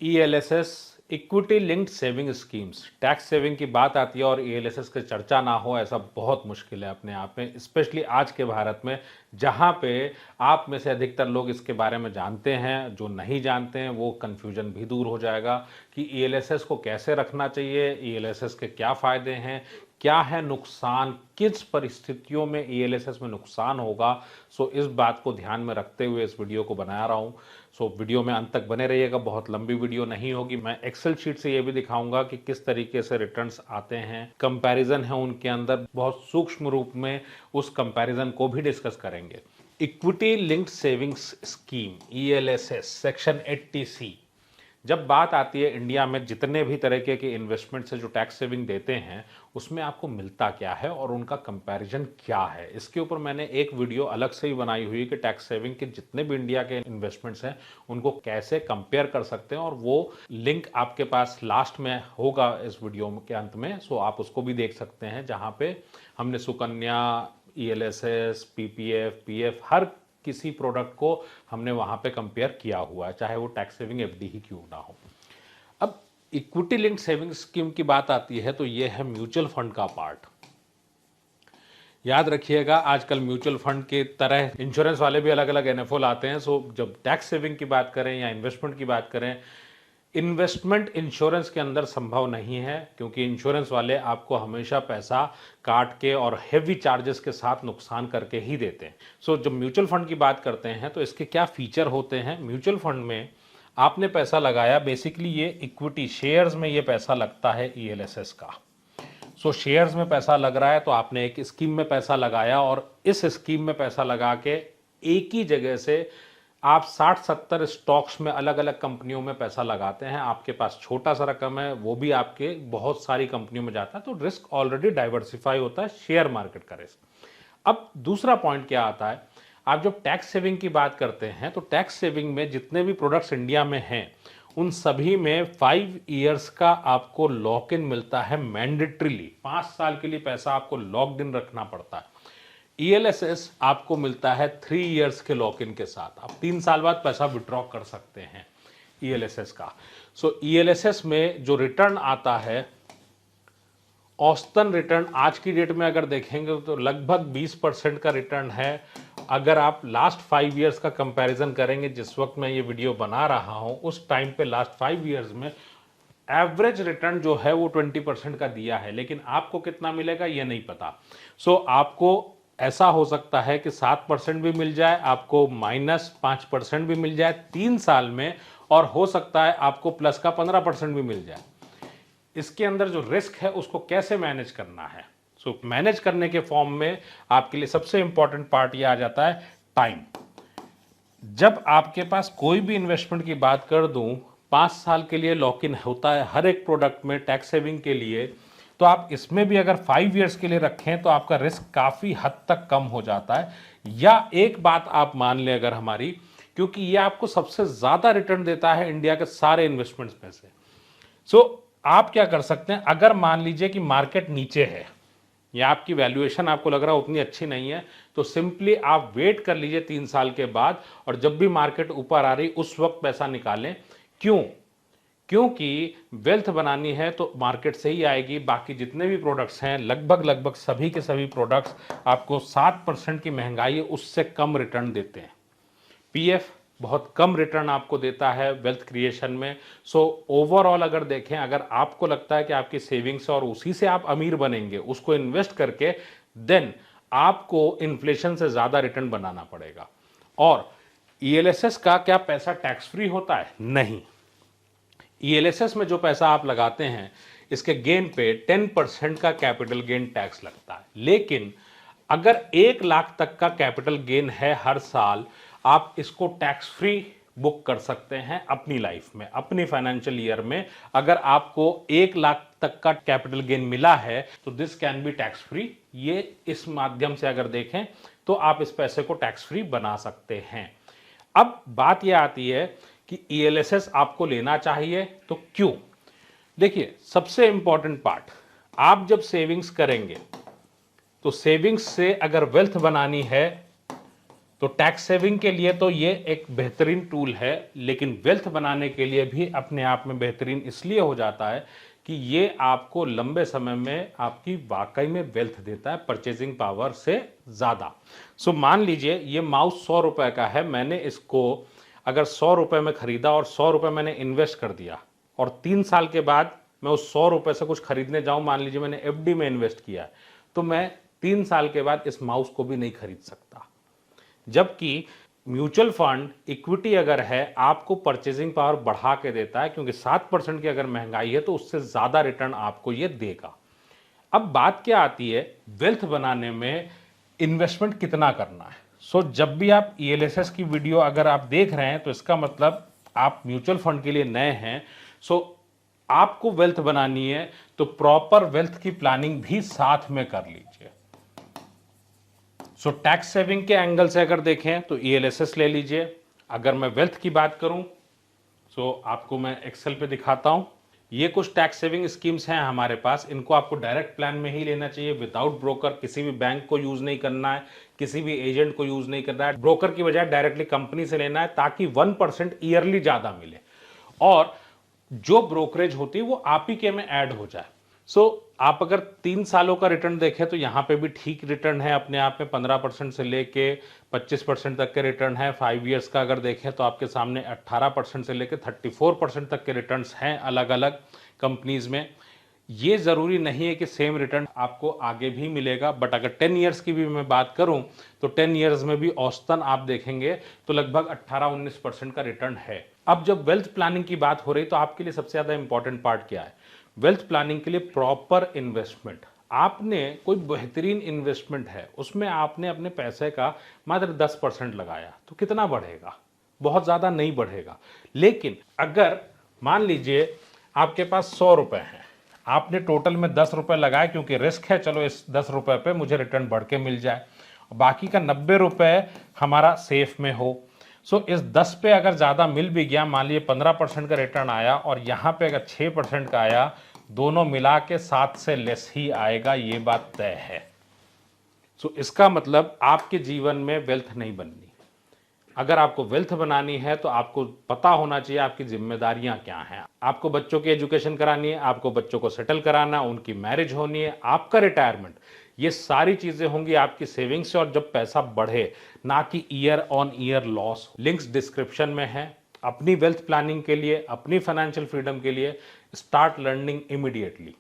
ELSS equity linked saving schemes, tax saving की बात आती है और ईएलएसएस की चर्चा ना हो ऐसा बहुत मुश्किल है अपने आप में, स्पेशली आज के भारत में जहां पे आप में से अधिकतर लोग इसके बारे में जानते हैं। जो नहीं जानते हैं वो कन्फ्यूजन भी दूर हो जाएगा कि ईएलएसएस को कैसे रखना चाहिए, ईएलएसएस के क्या फ़ायदे हैं, क्या है नुकसान, किस परिस्थितियों में ईएलएसएस में नुकसान होगा। सो इस बात को ध्यान में रखते हुए इस वीडियो को बना रहा हूँ। सो वीडियो में अंत तक बने रहिएगा, बहुत लंबी वीडियो नहीं होगी। मैं एक्सेल शीट से ये भी दिखाऊंगा कि किस तरीके से रिटर्न्स आते हैं, कंपैरिजन है उनके अंदर, बहुत सूक्ष्म रूप में उस कंपैरिजन को भी डिस्कस करेंगे। Equity linked savings scheme ELSS section 80C, जब बात आती है इंडिया में जितने भी तरीके के इन्वेस्टमेंट से जो टैक्स सेविंग देते हैं उसमें आपको मिलता क्या है और उनका कंपैरिजन क्या है, इसके ऊपर मैंने एक वीडियो अलग से ही बनाई हुई है कि टैक्स सेविंग के जितने भी इंडिया के इन्वेस्टमेंट्स हैं उनको कैसे कंपेयर कर सकते हैं, और वो लिंक आपके पास लास्ट में होगा इस वीडियो के अंत में। सो आप उसको भी देख सकते हैं जहाँ पे हमने सुकन्या, ईएलएसएस, पीपीएफ, पीएफ, हर किसी प्रोडक्ट को हमने वहां पे कंपेयर किया हुआ है, चाहे वो टैक्स सेविंग एफडी ही क्यों ना हो। अब इक्विटी लिंक्ड सेविंग स्कीम की बात आती है तो ये है म्यूचुअल फंड का पार्ट। याद रखिएगा आजकल म्यूचुअल फंड के तरह इंश्योरेंस वाले भी अलग अलग एनएफओ लाते हैं। सो जब टैक्स सेविंग की बात करें या इन्वेस्टमेंट की बात करें, इन्वेस्टमेंट इंश्योरेंस के अंदर संभव नहीं है क्योंकि इंश्योरेंस वाले आपको हमेशा पैसा काट के और हेवी चार्जेस के साथ नुकसान करके ही देते हैं। सो जब म्यूचुअल फंड की बात करते हैं तो इसके क्या फीचर होते हैं। म्यूचुअल फंड में आपने पैसा लगाया, बेसिकली ये इक्विटी शेयर्स में ये पैसा लगता है ईएलएसएस का। सो शेयर्स में पैसा लग रहा है तो आपने एक स्कीम में पैसा लगाया और इस स्कीम में पैसा लगा के एक ही जगह से आप 60-70 स्टॉक्स में अलग अलग कंपनियों में पैसा लगाते हैं। आपके पास छोटा सा रकम है वो भी आपके बहुत सारी कंपनियों में जाता है, तो रिस्क ऑलरेडी डाइवर्सिफाई होता है शेयर मार्केट का रिस्क। अब दूसरा पॉइंट क्या आता है, आप जब टैक्स सेविंग की बात करते हैं तो टैक्स सेविंग में जितने भी प्रोडक्ट्स इंडिया में हैं उन सभी में 5 इयर्स का आपको लॉक इन मिलता है मैंडेटरीली। 5 साल के लिए पैसा आपको लॉक्ड इन रखना पड़ता है। ईएलएसएस आपको मिलता है 3 इयर्स के लॉक इन के साथ, आप 3 साल बाद पैसा विड्रॉ कर सकते हैं ईएलएसएस का। सो ईएलएसएस में जो रिटर्न आता है, औसतन रिटर्न आज की डेट में अगर देखेंगे तो लगभग 20% का रिटर्न है। अगर आप लास्ट 5 इयर्स का कंपैरिजन करेंगे, जिस वक्त मैं ये वीडियो बना रहा हूं उस टाइम पे लास्ट 5 इयर्स में एवरेज रिटर्न जो है वो 20% का दिया है, लेकिन आपको कितना मिलेगा ये नहीं पता। सो आपको ऐसा हो सकता है कि 7% भी मिल जाए, आपको -5% भी मिल जाए 3 साल में, और हो सकता है आपको प्लस का 15% भी मिल जाए। इसके अंदर जो रिस्क है उसको कैसे मैनेज करना है। सो मैनेज करने के फॉर्म में आपके लिए सबसे इंपॉर्टेंट पार्ट ये आ जाता है टाइम। जब आपके पास कोई भी इन्वेस्टमेंट की बात कर दूं, 5 साल के लिए लॉक इन होता है हर एक प्रोडक्ट में टैक्स सेविंग के लिए, तो आप इसमें भी अगर 5 इयर्स के लिए रखें तो आपका रिस्क काफ़ी हद तक कम हो जाता है। या एक बात आप मान लें अगर हमारी, क्योंकि ये आपको सबसे ज़्यादा रिटर्न देता है इंडिया के सारे इन्वेस्टमेंट्स में से। सो आप क्या कर सकते हैं, अगर मान लीजिए कि मार्केट नीचे है या आपकी वैल्यूएशन आपको लग रहा है उतनी अच्छी नहीं है, तो सिंपली आप वेट कर लीजिए 3 साल के बाद, और जब भी मार्केट ऊपर आ रही उस वक्त पैसा निकालें। क्यों? क्योंकि वेल्थ बनानी है तो मार्केट से ही आएगी। बाकी जितने भी प्रोडक्ट्स हैं लगभग सभी के सभी प्रोडक्ट्स आपको 7% की महंगाई है उससे कम रिटर्न देते हैं। पीएफ बहुत कम रिटर्न आपको देता है वेल्थ क्रिएशन में। सो ओवरऑल अगर देखें, अगर आपको लगता है कि आपकी सेविंग्स और उसी से आप अमीर बनेंगे उसको इन्वेस्ट करके, देन आपको इन्फ्लेशन से ज़्यादा रिटर्न बनाना पड़ेगा। और ईएलएसएस का क्या पैसा टैक्स फ्री होता है? नहीं। ईएलएसएस में जो पैसा आप लगाते हैं इसके गेन पे 10% का कैपिटल गेन टैक्स लगता है, लेकिन अगर 1 लाख तक का कैपिटल गेन है हर साल, आप इसको टैक्स फ्री बुक कर सकते हैं अपनी लाइफ में, अपनी फाइनेंशियल ईयर में। अगर आपको 1 लाख तक का कैपिटल गेन मिला है तो this can be tax free. ये इस माध्यम से अगर देखें तो आप इस पैसे को टैक्स फ्री बना सकते हैं। अब बात यह आती है कि ईएलएसएस आपको लेना चाहिए तो क्यों? देखिए, सबसे इंपॉर्टेंट पार्ट, आप जब सेविंग्स करेंगे तो सेविंग्स से अगर वेल्थ बनानी है तो टैक्स सेविंग के लिए तो ये एक बेहतरीन टूल है, लेकिन वेल्थ बनाने के लिए भी अपने आप में बेहतरीन इसलिए हो जाता है कि ये आपको लंबे समय में आपकी वाकई में वेल्थ देता है, परचेजिंग पावर से ज़्यादा। सो मान लीजिए ये माउस 100 रुपए का है, मैंने इसको अगर 100 रुपए में खरीदा और 100 रुपए मैंने इन्वेस्ट कर दिया और 3 साल के बाद मैं उस 100 रुपए से कुछ खरीदने जाऊं, मान लीजिए मैंने एफडी में इन्वेस्ट किया है, तो मैं 3 साल के बाद इस माउस को भी नहीं खरीद सकता। जबकि म्यूचुअल फंड इक्विटी अगर है, आपको परचेजिंग पावर बढ़ा के देता है, क्योंकि 7% की अगर महंगाई है तो उससे ज़्यादा रिटर्न आपको ये देगा। अब बात क्या आती है, वेल्थ बनाने में इन्वेस्टमेंट कितना करना है। सो जब भी आप ईएलएसएस की वीडियो अगर आप देख रहे हैं तो इसका मतलब आप म्यूचुअल फंड के लिए नए हैं। सो आपको वेल्थ बनानी है तो प्रॉपर वेल्थ की प्लानिंग भी साथ में कर लीजिए। सो टैक्स सेविंग के एंगल से अगर देखें तो ईएलएसएस ले लीजिए। अगर मैं वेल्थ की बात करूं तो आपको मैं एक्सेल पे दिखाता हूं। ये कुछ टैक्स सेविंग स्कीम्स हैं हमारे पास, इनको आपको डायरेक्ट प्लान में ही लेना चाहिए, विदाउट ब्रोकर। किसी भी बैंक को यूज नहीं करना है, किसी भी एजेंट को यूज नहीं करना है, ब्रोकर की बजाय डायरेक्टली कंपनी से लेना है, ताकि 1% ईयरली ज्यादा मिले और जो ब्रोकरेज होती है वो आप ही के में ऐड हो जाए। सो आप अगर 3 सालों का रिटर्न देखें तो यहाँ पे भी ठीक रिटर्न है अपने आप में, 15% से लेके 25% तक के रिटर्न है। 5 इयर्स का अगर देखें तो आपके सामने 18% से लेके 34% तक के रिटर्न्स हैं अलग अलग कंपनीज में। ये ज़रूरी नहीं है कि सेम रिटर्न आपको आगे भी मिलेगा, बट अगर 10 इयर्स की भी मैं बात करूं तो 10 इयर्स में भी औसतन आप देखेंगे तो लगभग 18-19% का रिटर्न है। अब जब वेल्थ प्लानिंग की बात हो रही तो आपके लिए सबसे ज़्यादा इंपॉर्टेंट पार्ट क्या है? वेल्थ प्लानिंग के लिए प्रॉपर इन्वेस्टमेंट। आपने कोई बेहतरीन इन्वेस्टमेंट है, उसमें आपने अपने पैसे का मात्र 10% लगाया तो कितना बढ़ेगा? बहुत ज़्यादा नहीं बढ़ेगा। लेकिन अगर मान लीजिए आपके पास 100 रुपए हैं, आपने टोटल में 10 रुपए लगाए, क्योंकि रिस्क है, चलो इस 10 रुपए पे मुझे रिटर्न बढ़ के मिल जाए, बाकी का 90 रुपए हमारा सेफ में हो। सो इस 10 पे अगर ज़्यादा मिल भी गया, मान लीजिए 15% का रिटर्न आया और यहाँ पे अगर 6% का आया, दोनों मिला के 7 से लेस ही आएगा, ये बात तय है। सो इसका मतलब आपके जीवन में वेल्थ नहीं बननी। अगर आपको वेल्थ बनानी है तो आपको पता होना चाहिए आपकी जिम्मेदारियां क्या हैं। आपको बच्चों की एजुकेशन करानी है, आपको बच्चों को सेटल कराना, उनकी मैरिज होनी है, आपका रिटायरमेंट, ये सारी चीजें होंगी आपकी सेविंग से, और जब पैसा बढ़े, ना कि year on year loss. Links description में है। अपनी वेल्थ प्लानिंग के लिए, अपनी फाइनेंशियल फ्रीडम के लिए स्टार्ट लर्निंग इमीडिएटली।